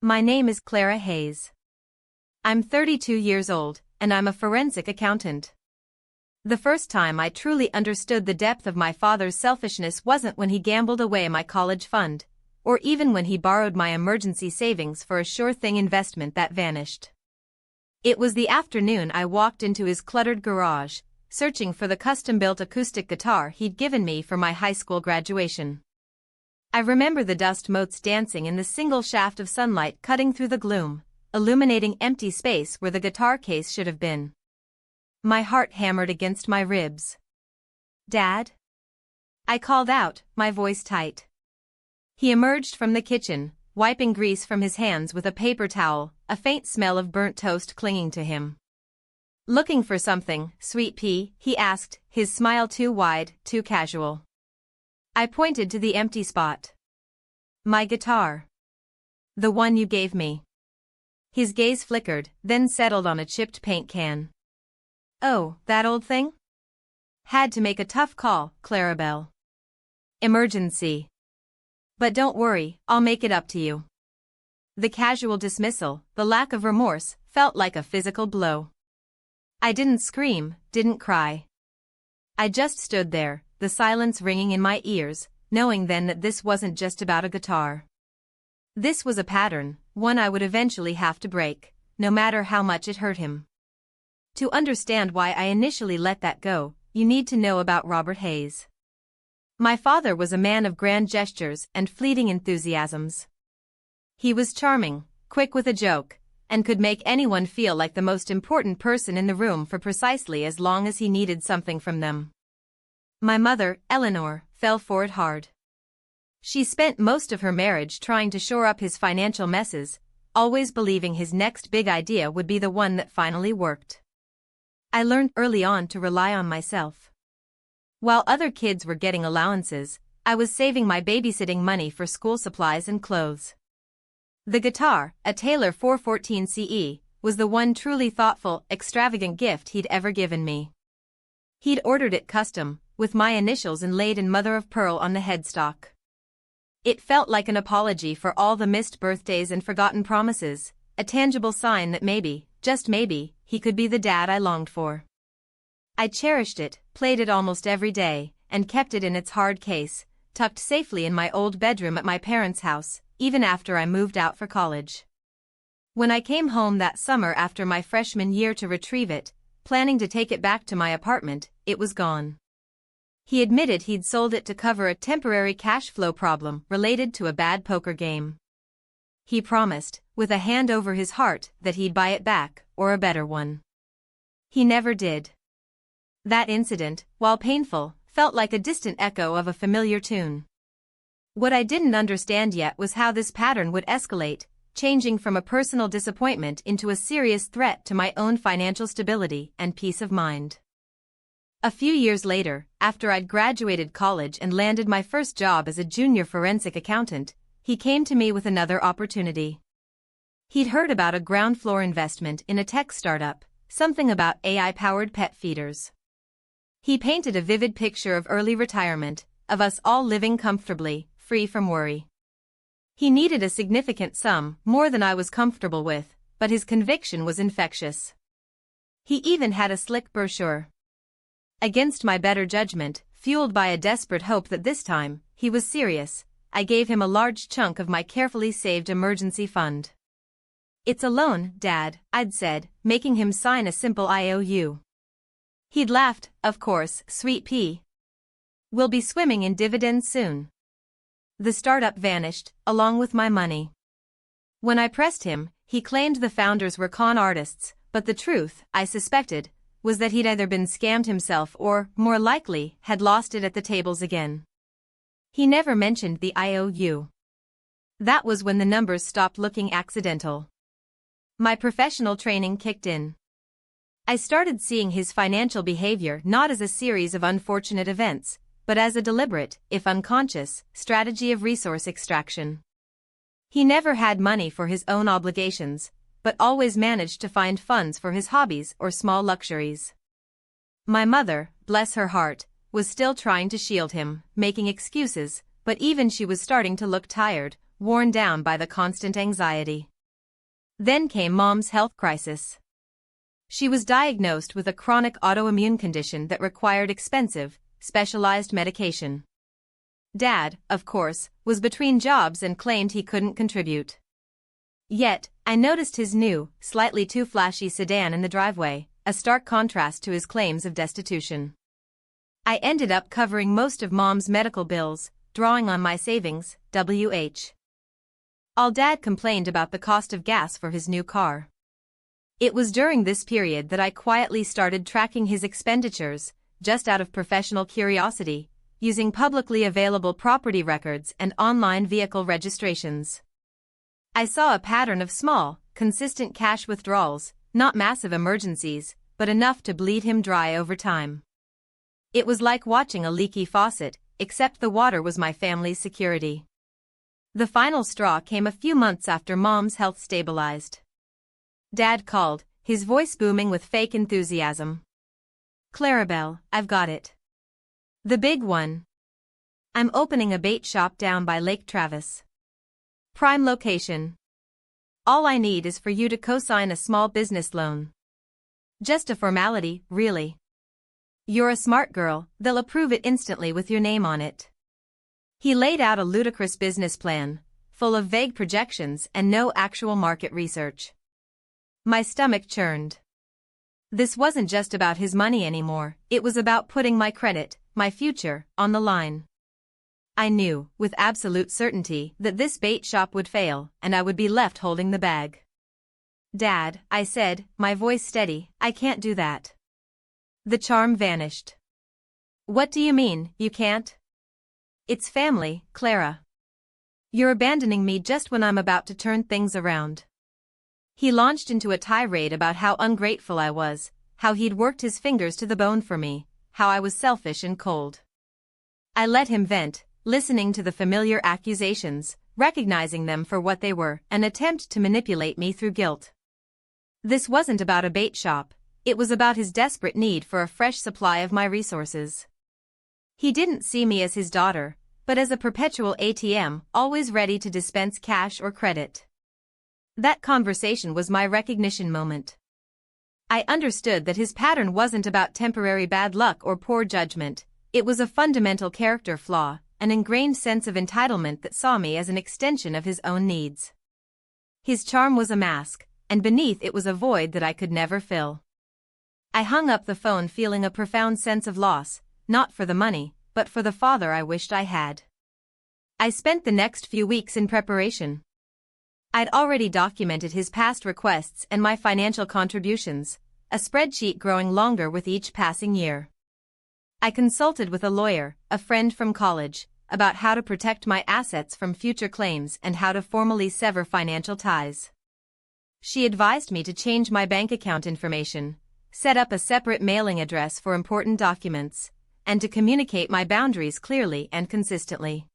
My name is Clara Hayes. I'm 32 years old, and I'm a forensic accountant. The first time I truly understood the depth of my father's selfishness wasn't when he gambled away my college fund, or even when he borrowed my emergency savings for a sure-thing investment that vanished. It was the afternoon I walked into his cluttered garage, searching for the custom-built acoustic guitar he'd given me for my high school graduation. I remember the dust motes dancing in the single shaft of sunlight cutting through the gloom, illuminating empty space where the guitar case should have been. My heart hammered against my ribs. "Dad?" I called out, my voice tight. He emerged from the kitchen, wiping grease from his hands with a paper towel, a faint smell of burnt toast clinging to him. "Looking for something, sweet pea?" he asked, his smile too wide, too casual. I pointed to the empty spot. "My guitar. The one you gave me." His gaze flickered, then settled on a chipped paint can. "Oh, that old thing? Had to make a tough call, Clarabelle. Emergency. But don't worry, I'll make it up to you." The casual dismissal, the lack of remorse, felt like a physical blow. I didn't scream, didn't cry. I just stood there, the silence ringing in my ears, knowing then that this wasn't just about a guitar. This was a pattern, one I would eventually have to break, no matter how much it hurt him. To understand why I initially let that go, you need to know about Robert Hayes. My father was a man of grand gestures and fleeting enthusiasms. He was charming, quick with a joke, and could make anyone feel like the most important person in the room for precisely as long as he needed something from them. My mother, Eleanor, fell for it hard. She spent most of her marriage trying to shore up his financial messes, always believing his next big idea would be the one that finally worked. I learned early on to rely on myself. While other kids were getting allowances, I was saving my babysitting money for school supplies and clothes. The guitar, a Taylor 414 CE, was the one truly thoughtful, extravagant gift he'd ever given me. He'd ordered it custom, with my initials inlaid in mother-of-pearl on the headstock. It felt like an apology for all the missed birthdays and forgotten promises, a tangible sign that maybe, just maybe, he could be the dad I longed for. I cherished it, played it almost every day, and kept it in its hard case, tucked safely in my old bedroom at my parents' house, even after I moved out for college. When I came home that summer after my freshman year to retrieve it, planning to take it back to my apartment, it was gone. He admitted he'd sold it to cover a temporary cash flow problem related to a bad poker game. He promised, with a hand over his heart, that he'd buy it back, or a better one. He never did. That incident, while painful, felt like a distant echo of a familiar tune. What I didn't understand yet was how this pattern would escalate, changing from a personal disappointment into a serious threat to my own financial stability and peace of mind. A few years later, after I'd graduated college and landed my first job as a junior forensic accountant, he came to me with another opportunity. He'd heard about a ground floor investment in a tech startup, something about AI-powered pet feeders. He painted a vivid picture of early retirement, of us all living comfortably, free from worry. He needed a significant sum, more than I was comfortable with, but his conviction was infectious. He even had a slick brochure. Against my better judgment, fueled by a desperate hope that this time, he was serious, I gave him a large chunk of my carefully saved emergency fund. "It's a loan, Dad," I'd said, making him sign a simple IOU. He'd laughed, "Of course, sweet pea. We'll be swimming in dividends soon." The startup vanished, along with my money. When I pressed him, he claimed the founders were con artists, but the truth, I suspected, was that he'd either been scammed himself or, more likely, had lost it at the tables again. He never mentioned the IOU. That was when the numbers stopped looking accidental. My professional training kicked in. I started seeing his financial behavior not as a series of unfortunate events, but as a deliberate, if unconscious, strategy of resource extraction. He never had money for his own obligations, but always managed to find funds for his hobbies or small luxuries. My mother, bless her heart, was still trying to shield him, making excuses, but even she was starting to look tired, worn down by the constant anxiety. Then came Mom's health crisis. She was diagnosed with a chronic autoimmune condition that required expensive, specialized medication. Dad, of course, was between jobs and claimed he couldn't contribute. Yet, I noticed his new, slightly too flashy sedan in the driveway, a stark contrast to his claims of destitution. I ended up covering most of Mom's medical bills, drawing on my savings, All Dad complained about the cost of gas for his new car. It was during this period that I quietly started tracking his expenditures, just out of professional curiosity, using publicly available property records and online vehicle registrations. I saw a pattern of small, consistent cash withdrawals, not massive emergencies, but enough to bleed him dry over time. It was like watching a leaky faucet, except the water was my family's security. The final straw came a few months after Mom's health stabilized. Dad called, his voice booming with fake enthusiasm. "Clarabelle, I've got it. The big one. I'm opening a bait shop down by Lake Travis. Prime location. All I need is for you to co-sign a small business loan. Just a formality, really. You're a smart girl, they'll approve it instantly with your name on it." He laid out a ludicrous business plan, full of vague projections and no actual market research. My stomach churned. This wasn't just about his money anymore, it was about putting my credit, my future, on the line. I knew, with absolute certainty, that this bait shop would fail, and I would be left holding the bag. "Dad," I said, my voice steady, "I can't do that." The charm vanished. "What do you mean, you can't?" "It's family, Clara. You're abandoning me just when I'm about to turn things around." He launched into a tirade about how ungrateful I was, how he'd worked his fingers to the bone for me, how I was selfish and cold. I let him vent, listening to the familiar accusations, recognizing them for what they were, an attempt to manipulate me through guilt. This wasn't about a bait shop, it was about his desperate need for a fresh supply of my resources. He didn't see me as his daughter, but as a perpetual ATM, always ready to dispense cash or credit. That conversation was my recognition moment. I understood that his pattern wasn't about temporary bad luck or poor judgment, it was a fundamental character flaw, an ingrained sense of entitlement that saw me as an extension of his own needs. His charm was a mask, and beneath it was a void that I could never fill. I hung up the phone feeling a profound sense of loss, not for the money, but for the father I wished I had. I spent the next few weeks in preparation. I'd already documented his past requests and my financial contributions, a spreadsheet growing longer with each passing year. I consulted with a lawyer, a friend from college, about how to protect my assets from future claims and how to formally sever financial ties. She advised me to change my bank account information, set up a separate mailing address for important documents, and to communicate my boundaries clearly and consistently.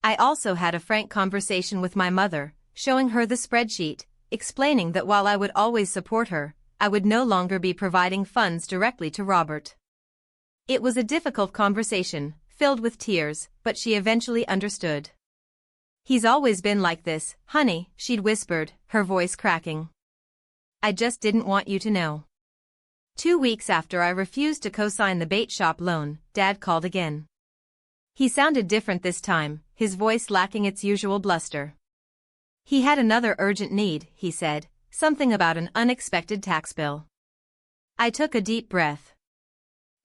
I also had a frank conversation with my mother, showing her the spreadsheet, explaining that while I would always support her, I would no longer be providing funds directly to Robert. It was a difficult conversation, filled with tears, but she eventually understood. "He's always been like this, honey," she'd whispered, her voice cracking. "I just didn't want you to know." 2 weeks after I refused to co-sign the bait shop loan, Dad called again. He sounded different this time, his voice lacking its usual bluster. He had another urgent need, he said, something about an unexpected tax bill. I took a deep breath.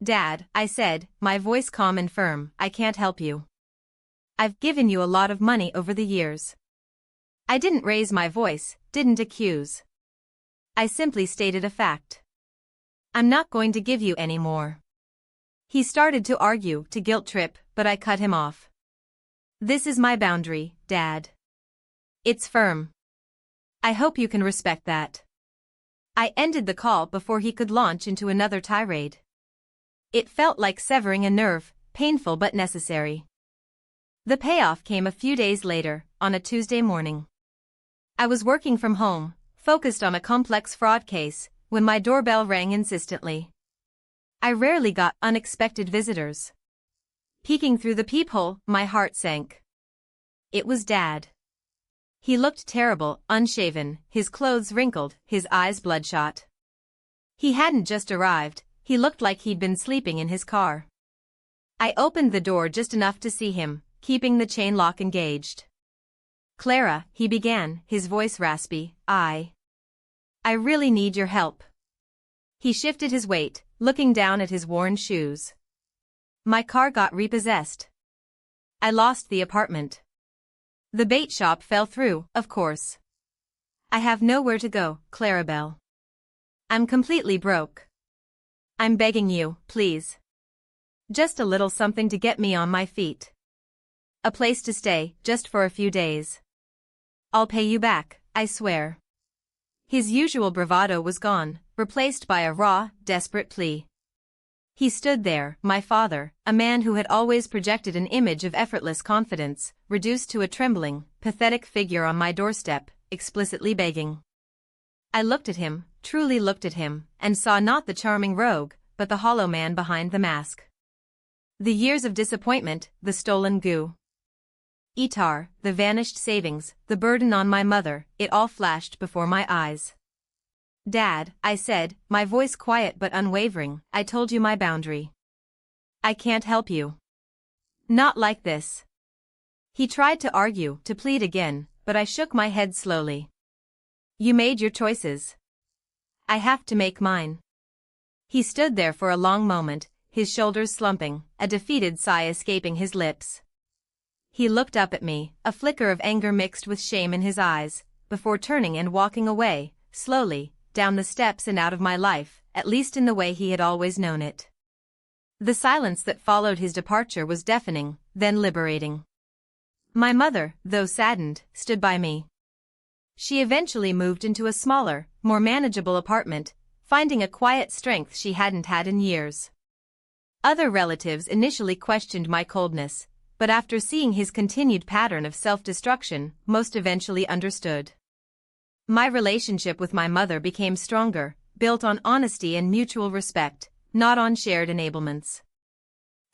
"Dad," I said, my voice calm and firm, "I can't help you. I've given you a lot of money over the years." I didn't raise my voice, didn't accuse. I simply stated a fact. "I'm not going to give you any more." He started to argue, to guilt trip, but I cut him off. "This is my boundary, Dad. It's firm. I hope you can respect that." I ended the call before he could launch into another tirade. It felt like severing a nerve, painful but necessary. The payoff came a few days later, on a Tuesday morning. I was working from home, focused on a complex fraud case, when my doorbell rang insistently. I rarely got unexpected visitors. Peeking through the peephole, my heart sank. It was Dad. He looked terrible, unshaven, his clothes wrinkled, his eyes bloodshot. He hadn't just arrived, he looked like he'd been sleeping in his car. I opened the door just enough to see him, keeping the chain lock engaged. "Clara," he began, his voice raspy, I really need your help." He shifted his weight, looking down at his worn shoes. "My car got repossessed. I lost the apartment. The bait shop fell through, of course. I have nowhere to go, Clarabelle. I'm completely broke. I'm begging you, please. Just a little something to get me on my feet. A place to stay, just for a few days. I'll pay you back, I swear." His usual bravado was gone, replaced by a raw, desperate plea. He stood there, my father, a man who had always projected an image of effortless confidence, reduced to a trembling, pathetic figure on my doorstep, explicitly begging. I looked at him, truly looked at him, and saw not the charming rogue, but the hollow man behind the mask. The years of disappointment, the stolen goo. Itar, the vanished savings, the burden on my mother, it all flashed before my eyes. "Dad," I said, my voice quiet but unwavering, "I told you my boundary. I can't help you. Not like this." He tried to argue, to plead again, but I shook my head slowly. "You made your choices. I have to make mine." He stood there for a long moment, his shoulders slumping, a defeated sigh escaping his lips. He looked up at me, a flicker of anger mixed with shame in his eyes, before turning and walking away, slowly, down the steps and out of my life, at least in the way he had always known it. The silence that followed his departure was deafening, then liberating. My mother, though saddened, stood by me. She eventually moved into a smaller, more manageable apartment, finding a quiet strength she hadn't had in years. Other relatives initially questioned my coldness, but after seeing his continued pattern of self-destruction, most eventually understood. My relationship with my mother became stronger, built on honesty and mutual respect, not on shared enablements.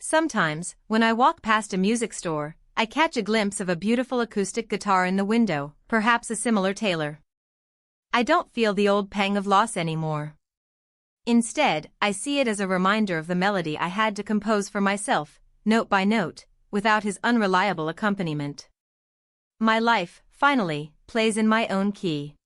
Sometimes, when I walk past a music store, I catch a glimpse of a beautiful acoustic guitar in the window, perhaps a similar tailor. I don't feel the old pang of loss anymore. Instead, I see it as a reminder of the melody I had to compose for myself, note by note, without his unreliable accompaniment. My life, finally, plays in my own key.